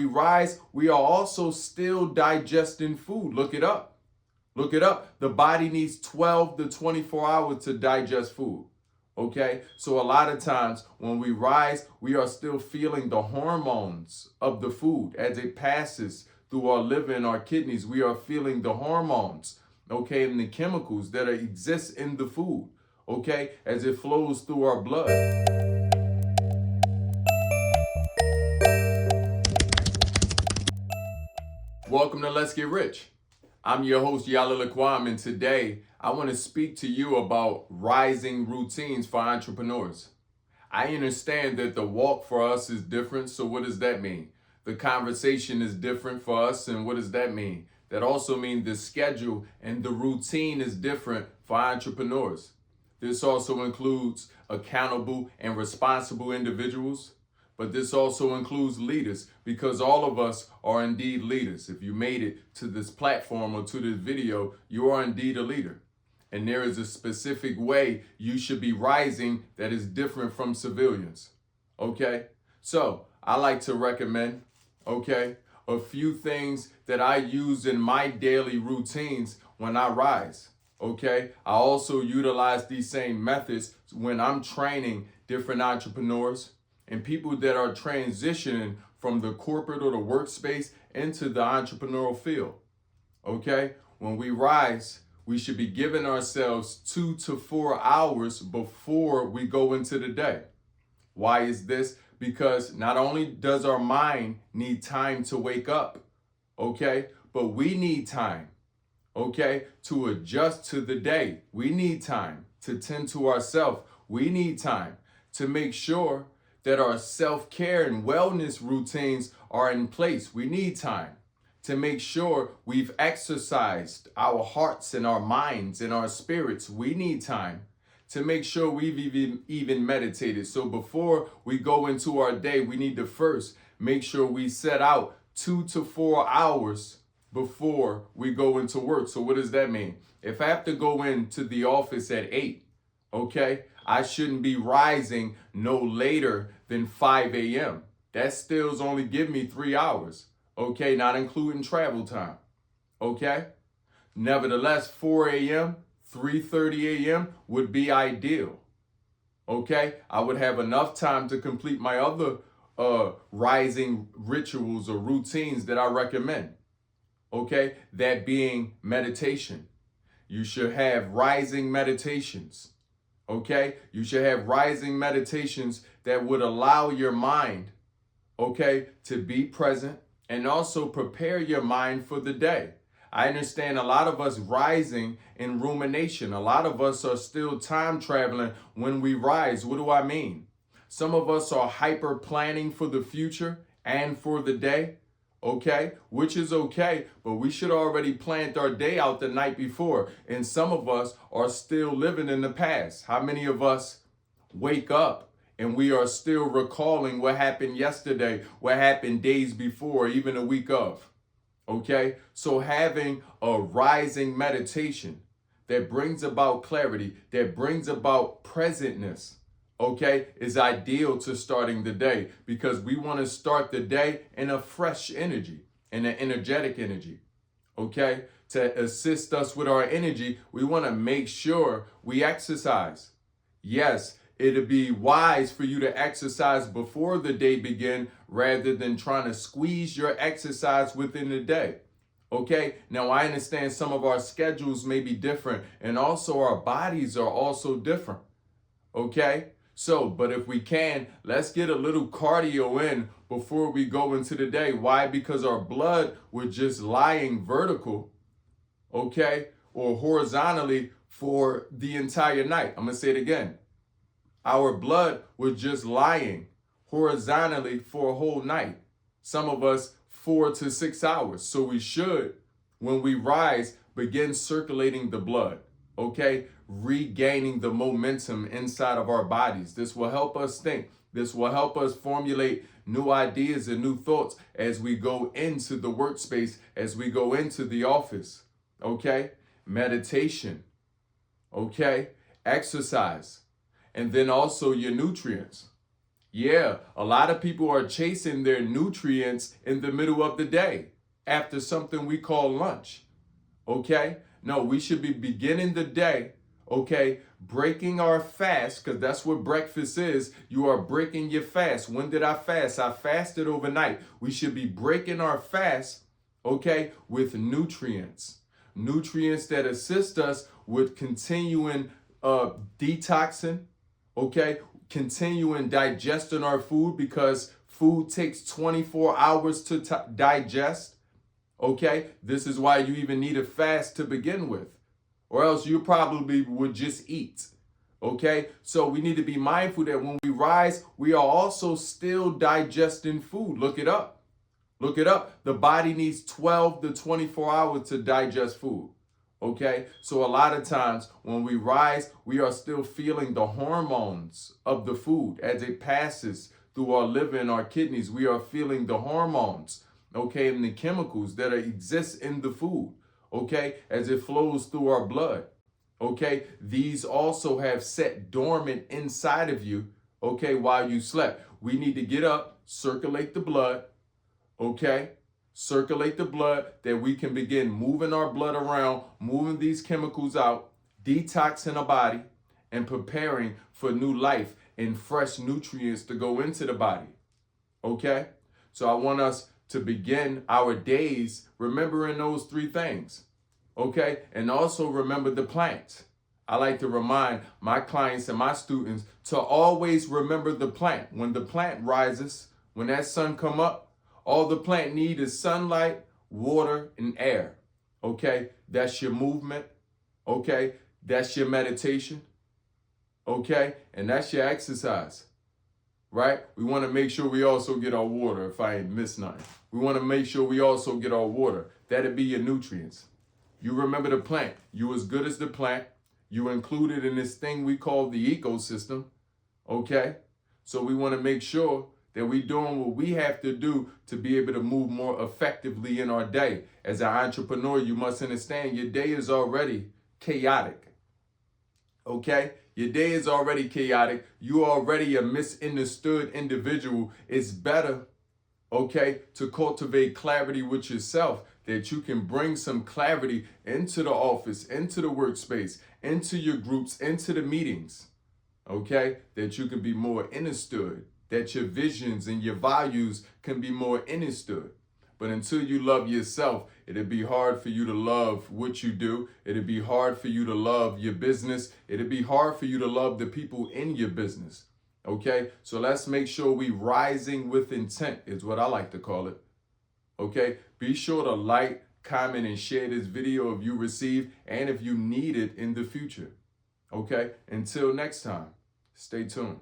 We rise, we are also still digesting food. Look it up. Look it up. The body needs 12 to 24 hours to digest food. Okay, so a lot of times when we rise, we are still feeling the hormones of the food as it passes through our liver and our kidneys. We are feeling the hormones, okay, and the chemicals that exist in the food, okay, as it flows through our blood. Welcome to Let's Get Rich. I'm your host, Yahlil Lakwame, and today I want to speak to you about rising routines for entrepreneurs. I understand that the walk for us is different, so what does that mean? The conversation is different for us, and what does that mean? That also means the schedule and the routine is different for entrepreneurs. This also includes accountable and responsible individuals, but this also includes leaders, because all of us are indeed leaders. If you made it to this platform or to this video, you are indeed a leader. And there is a specific way you should be rising that is different from civilians. Okay? So I like to recommend, okay, a few things that I use in my daily routines when I rise. Okay? I also utilize these same methods when I'm training different entrepreneurs and people that are transitioning from the corporate or the workspace into the entrepreneurial field. Okay? When we rise, we should be giving ourselves 2 to 4 hours before we go into the day. Why is this? Because not only does our mind need time to wake up, okay, but we need time, okay, to adjust to the day. We need time to tend to ourselves. We need time to make sure that our self-care and wellness routines are in place. We need time to make sure we've exercised our hearts and our minds and our spirits. We need time to make sure we've even meditated. So before we go into our day, we need to first make sure we set out 2 to 4 hours before we go into work. So what does that mean? If I have to go into the office at 8, okay, I shouldn't be rising no later than 5 a.m. That still's only give me 3 hours, okay, not including travel time, okay? Nevertheless, 4 a.m., 3:30 a.m. would be ideal, okay? I would have enough time to complete my other rising rituals or routines that I recommend, okay? That being meditation. You should have rising meditations. Okay, you should have rising meditations that would allow your mind, okay, to be present and also prepare your mind for the day. I understand a lot of us rising in rumination. A lot of us are still time traveling when we rise. What do I mean? Some of us are hyper planning for the future and for the day. Okay, which is okay, but we should already plan our day out the night before. And some of us are still living in the past. How many of us wake up and we are still recalling what happened yesterday, what happened days before, even a week of? Okay, so having a rising meditation that brings about clarity, that brings about presentness, okay, is ideal to starting the day, because we want to start the day in a fresh energy, in an energetic energy, okay? To assist us with our energy, we want to make sure we exercise. Yes, it'd be wise for you to exercise before the day begin rather than trying to squeeze your exercise within the day. Okay, now I understand some of our schedules may be different, and also our bodies are also different. Okay? So, but if we can, let's get a little cardio in before we go into the day. Why? Because our blood was just lying vertical, okay, or horizontally for the entire night. I'm going to say it again. Our blood was just lying horizontally for a whole night. Some of us 4 to 6 hours. So we should, when we rise, begin circulating the blood, okay? Regaining the momentum inside of our bodies. This will help us think. This will help us formulate new ideas and new thoughts as we go into the workspace, as we go into the office, okay? Meditation, okay? Exercise, and then also your nutrients. Yeah, a lot of people are chasing their nutrients in the middle of the day after something we call lunch. Okay? No, we should be beginning the day, okay, breaking our fast, because that's what breakfast is. You are breaking your fast. When did I fast? I fasted overnight. We should be breaking our fast, okay, with nutrients. Nutrients that assist us with continuing detoxing, okay, continuing digesting our food, because food takes 24 hours to digest. Okay, this is why you even need a fast to begin with, or else you probably would just eat. Okay, so we need to be mindful that when we rise, we are also still digesting food. Look it up. Look it up. The body needs 12 to 24 hours to digest food. Okay, so a lot of times when we rise, we are still feeling the hormones of the food as it passes through our liver and our kidneys. We are feeling the hormones, okay, and the chemicals that exist in the food, okay, as it flows through our blood. Okay, these also have set dormant inside of you, okay, while you slept. We need to get up, circulate the blood, okay, circulate the blood, that we can begin moving our blood around, moving these chemicals out, detoxing our body, and preparing for new life and fresh nutrients to go into the body. Okay, so I want us to begin our days remembering those three things. Okay, and also remember the plant. I like to remind my clients and my students to always remember the plant. When the plant rises, when that sun come up, all the plant need is sunlight, water, and air. Okay, that's your movement. Okay, that's your meditation. Okay, and that's your exercise. Right? We want to make sure we also get our water, if I ain't missed nothing. We want to make sure we also get our water. That'll be your nutrients. You remember the plant. You as good as the plant. You included in this thing we call the ecosystem. Okay? So we want to make sure that we're doing what we have to do to be able to move more effectively in our day. As an entrepreneur, you must understand your day is already chaotic. Okay? Your day is already chaotic. You're already a misunderstood individual. It's better, okay, to cultivate clarity with yourself, that you can bring some clarity into the office, into the workspace, into your groups, into the meetings, okay, that you can be more understood, that your visions and your values can be more understood. But until you love yourself, it'll be hard for you to love what you do. It'll be hard for you to love your business. It'll be hard for you to love the people in your business. Okay? So let's make sure we rising with intent is what I like to call it. Okay? Be sure to like, comment, and share this video if you receive and if you need it in the future. Okay? Until next time, stay tuned.